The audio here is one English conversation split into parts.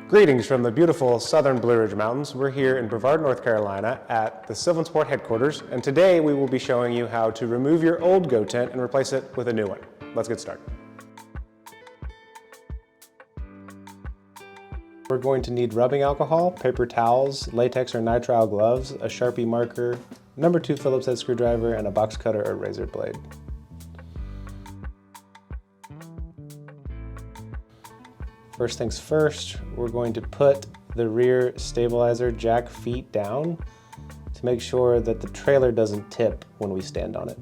Greetings from the beautiful southern Blue Ridge Mountains. We're here in Brevard, North Carolina at the Sylvansport headquarters, and today we will be showing you how to remove your old goat tent and replace it with a new one. Let's get started. We're going to need rubbing alcohol, paper towels, latex or nitrile gloves, a Sharpie marker, number 2 Phillips head screwdriver, and a box cutter or razor blade. First things first, we're going to put the rear stabilizer jack feet down to make sure that the trailer doesn't tip when we stand on it.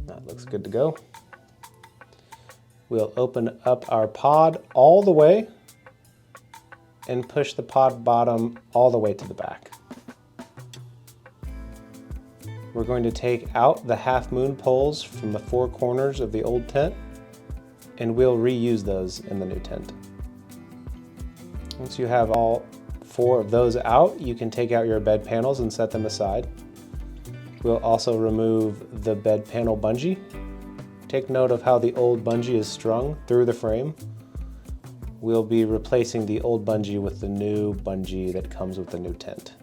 That looks good to go. We'll open up our pod all the way and push the pod bottom all the way to the back. We're going to take out the half moon poles from the 4 corners of the old tent, and we'll reuse those in the new tent. Once you have all 4 of those out, you can take out your bed panels and set them aside. We'll also remove the bed panel bungee. Take note of how the old bungee is strung through the frame. We'll be replacing the old bungee with the new bungee that comes with the new tent.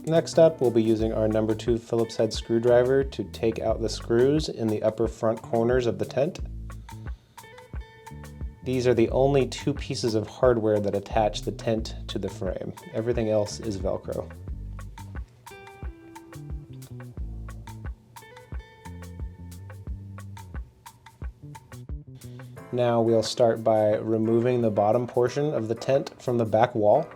Next up, we'll be using our number 2 Phillips head screwdriver to take out the screws in the upper front corners of the tent. These are the only 2 pieces of hardware that attach the tent to the frame. Everything else is Velcro. Now we'll start by removing the bottom portion of the tent from the back wall.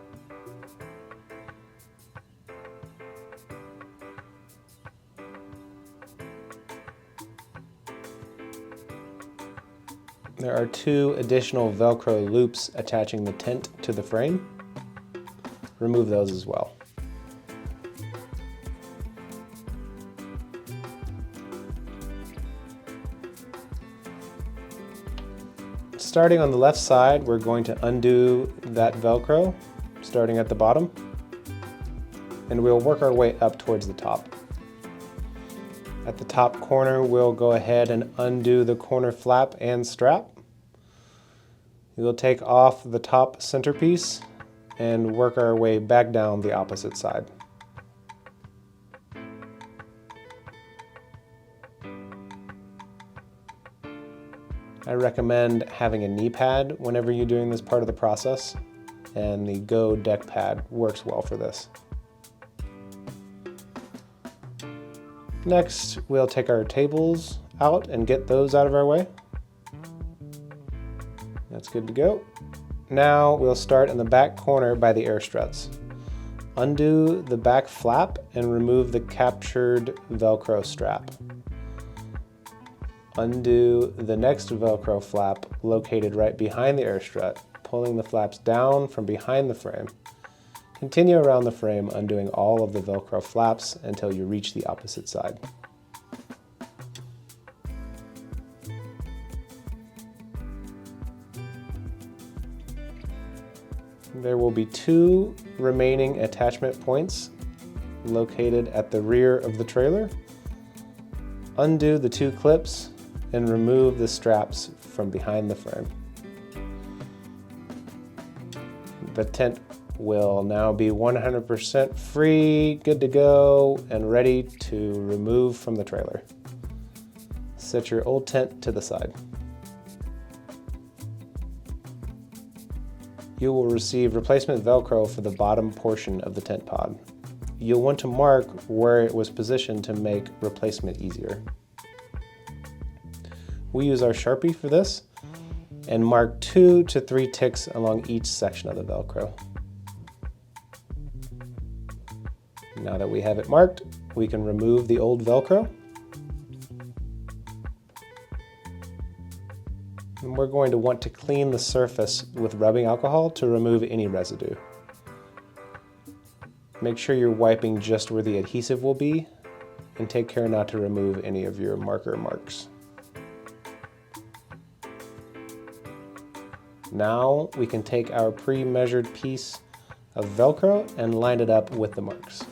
There are 2 additional Velcro loops attaching the tent to the frame. Remove those as well. Starting on the left side, we're going to undo that Velcro, starting at the bottom, and we'll work our way up towards the top. At the top corner, we'll go ahead and undo the corner flap and strap. We'll take off the top centerpiece and work our way back down the opposite side. I recommend having a knee pad whenever you're doing this part of the process, and the Go deck pad works well for this. Next, we'll take our tables out and get those out of our way. That's good to go. Now we'll start in the back corner by the air struts. Undo the back flap and remove the captured Velcro strap. Undo the next Velcro flap located right behind the air strut, pulling the flaps down from behind the frame. Continue around the frame, undoing all of the Velcro flaps until you reach the opposite side. There will be 2 remaining attachment points located at the rear of the trailer. Undo the 2 clips and remove the straps from behind the frame. The tent will now be 100% free, good to go, and ready to remove from the trailer. Set your old tent to the side. You will receive replacement Velcro for the bottom portion of the tent pod. You'll want to mark where it was positioned to make replacement easier. We use our Sharpie for this and mark 2 to 3 ticks along each section of the Velcro. Now that we have it marked, we can remove the old Velcro. And we're going to want to clean the surface with rubbing alcohol to remove any residue. Make sure you're wiping just where the adhesive will be, and take care not to remove any of your marker marks. Now we can take our pre-measured piece of Velcro and line it up with the marks.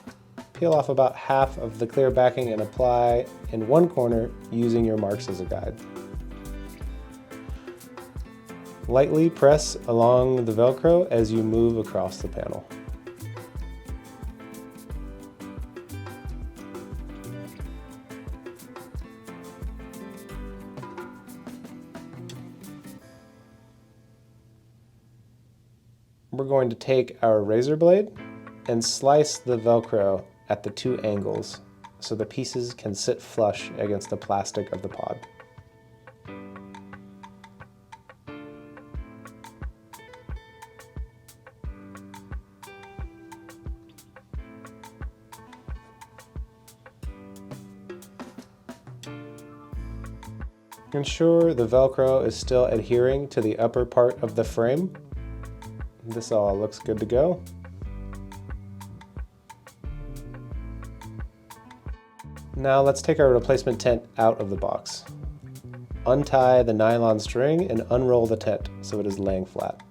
Peel off about half of the clear backing and apply in one corner using your marks as a guide. Lightly press along the Velcro as you move across the panel. We're going to take our razor blade and slice the Velcro at the two angles so the pieces can sit flush against the plastic of the pod. Ensure the Velcro is still adhering to the upper part of the frame. This all looks good to go. Now let's take our replacement tent out of the box. Untie the nylon string and unroll the tent so it is laying flat.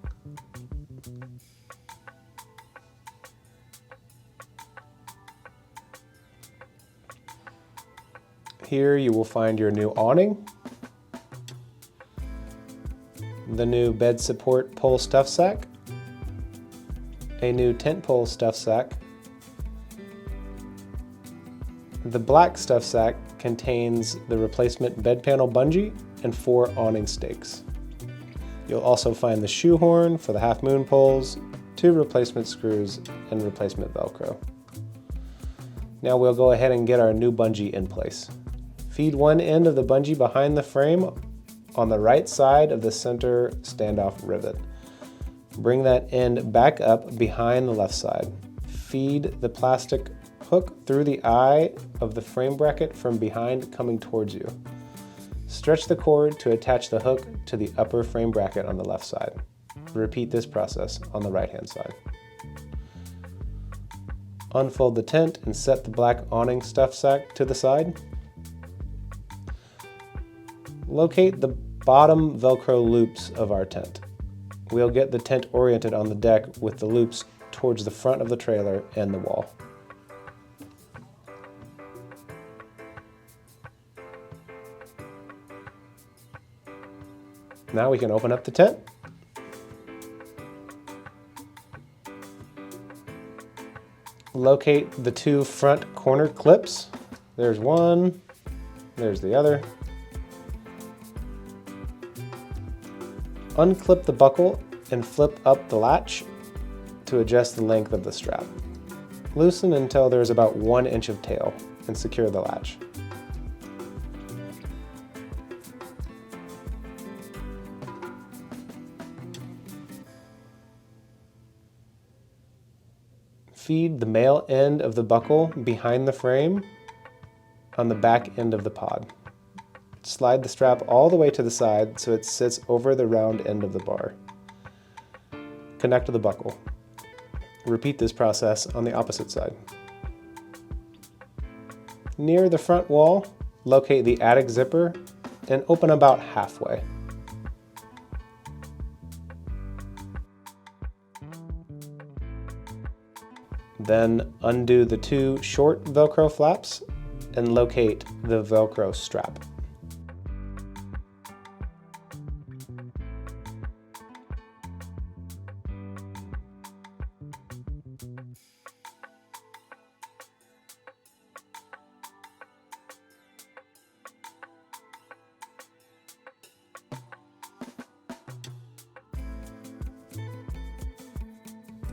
Here you will find your new awning, the new bed support pole stuff sack, a new tent pole stuff sack. The black stuff sack contains the replacement bed panel bungee and 4 awning stakes. You'll also find the shoehorn for the half moon poles, 2 replacement screws, and replacement Velcro. Now we'll go ahead and get our new bungee in place. Feed one end of the bungee behind the frame on the right side of the center standoff rivet. Bring that end back up behind the left side. Feed the plastic hook through the eye of the frame bracket from behind coming towards you. Stretch the cord to attach the hook to the upper frame bracket on the left side. Repeat this process on the right-hand side. Unfold the tent and set the black awning stuff sack to the side. Locate the bottom Velcro loops of our tent. We'll get the tent oriented on the deck with the loops towards the front of the trailer and the wall. Now we can open up the tent. Locate the 2 front corner clips. There's one, there's the other. Unclip the buckle and flip up the latch to adjust the length of the strap. Loosen until there's about 1 inch of tail and secure the latch. Feed the male end of the buckle behind the frame on the back end of the pod. Slide the strap all the way to the side so it sits over the round end of the bar. Connect to the buckle. Repeat this process on the opposite side. Near the front wall, locate the attic zipper and open about halfway. Then undo the 2 short Velcro flaps and locate the Velcro strap.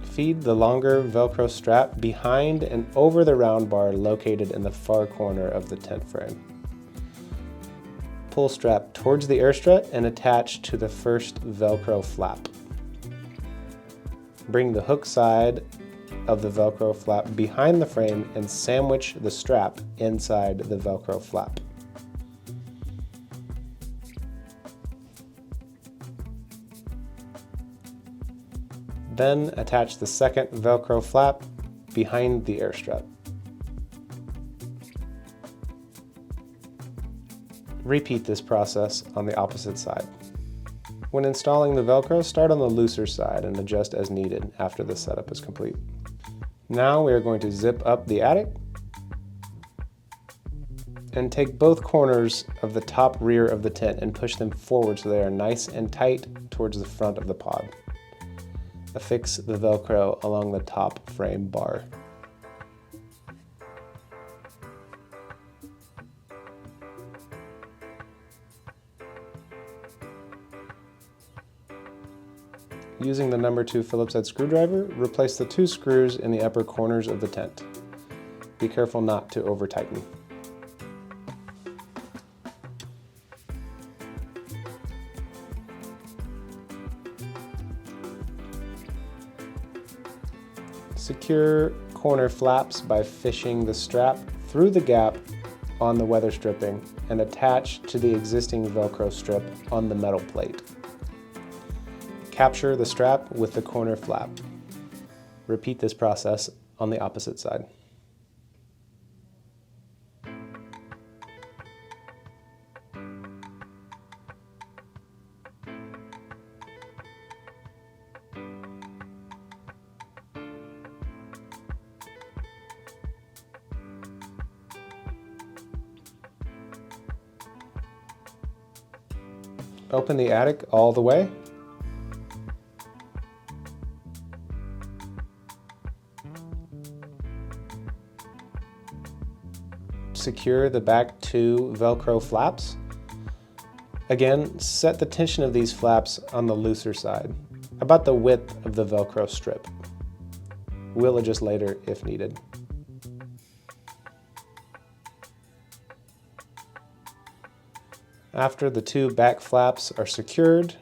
Feed the longer Velcro strap behind and over the round bar located in the far corner of the tent frame. Pull strap towards the air strut and attach to the first Velcro flap. Bring the hook side of the Velcro flap behind the frame and sandwich the strap inside the Velcro flap. Then attach the second Velcro flap behind the air strut. Repeat this process on the opposite side. When installing the Velcro, start on the looser side and adjust as needed after the setup is complete. Now we are going to zip up the attic and take both corners of the top rear of the tent and push them forward so they are nice and tight towards the front of the pod. Affix the Velcro along the top frame bar. Using the number 2 Phillips head screwdriver, replace the 2 screws in the upper corners of the tent. Be careful not to over-tighten. Secure corner flaps by fishing the strap through the gap on the weather stripping and attach to the existing Velcro strip on the metal plate. Capture the strap with the corner flap. Repeat this process on the opposite side. Open the attic all the way. Secure the back 2 Velcro flaps. Again, set the tension of these flaps on the looser side, about the width of the Velcro strip. We'll adjust later if needed. After the 2 back flaps are secured,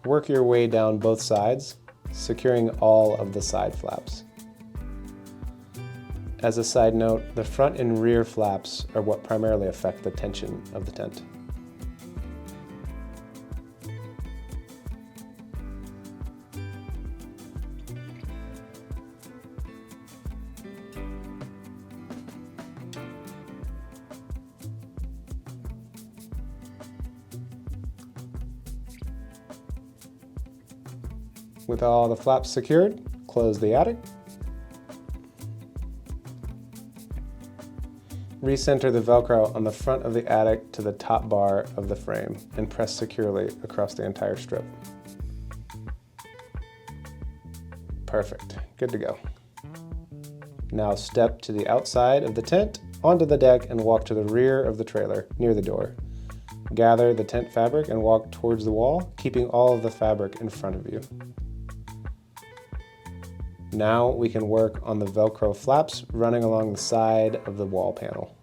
work your way down both sides, securing all of the side flaps. As a side note, the front and rear flaps are what primarily affect the tension of the tent. With all the flaps secured, close the attic. Recenter the Velcro on the front of the attic to the top bar of the frame and press securely across the entire strip. Perfect, good to go. Now step to the outside of the tent, onto the deck, and walk to the rear of the trailer, near the door. Gather the tent fabric and walk towards the wall, keeping all of the fabric in front of you. Now we can work on the Velcro flaps running along the side of the wall panel.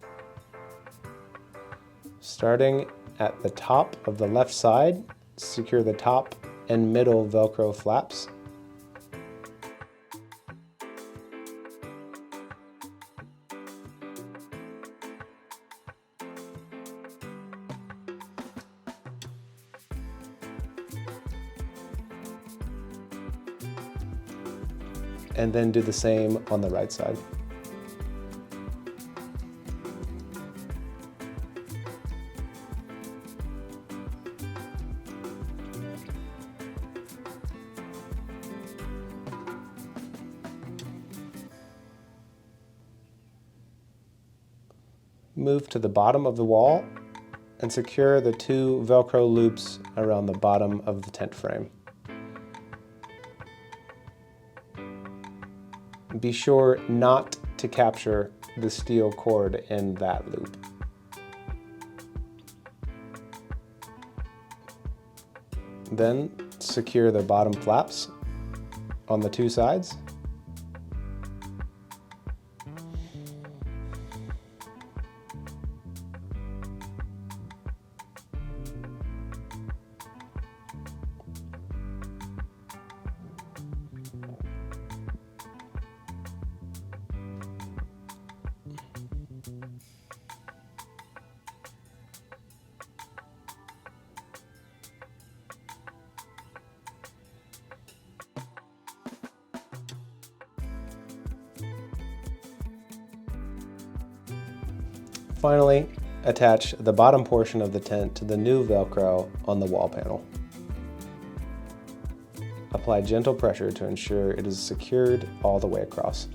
Starting at the top of the left side, secure the top and middle Velcro flaps. And then do the same on the right side. Move to the bottom of the wall and secure the 2 Velcro loops around the bottom of the tent frame. Be sure not to capture the steel cord in that loop. Then secure the bottom flaps on the 2 sides. Finally, attach the bottom portion of the tent to the new Velcro on the wall panel. Apply gentle pressure to ensure it is secured all the way across.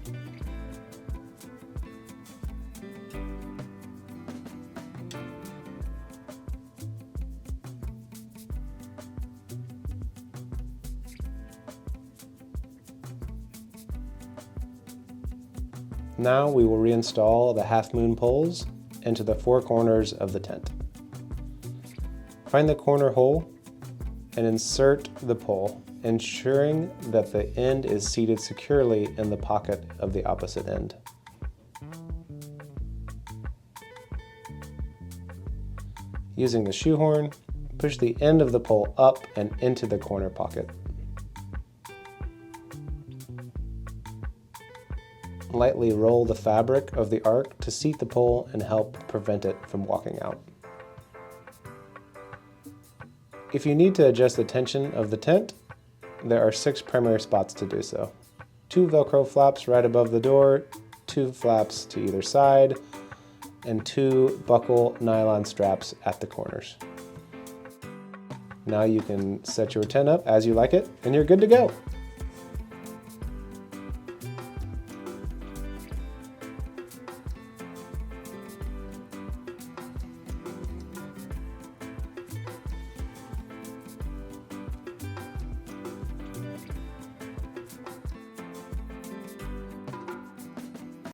Now we will reinstall the half moon poles into the four corners of the tent. Find the corner hole and insert the pole, ensuring that the end is seated securely in the pocket of the opposite end. Using the shoehorn, push the end of the pole up and into the corner pocket. Lightly roll the fabric of the arc to seat the pole and help prevent it from walking out. If you need to adjust the tension of the tent, there are 6 primary spots to do so. 2 Velcro flaps right above the door, 2 flaps to either side, and 2 buckle nylon straps at the corners. Now you can set your tent up as you like it, and you're good to go.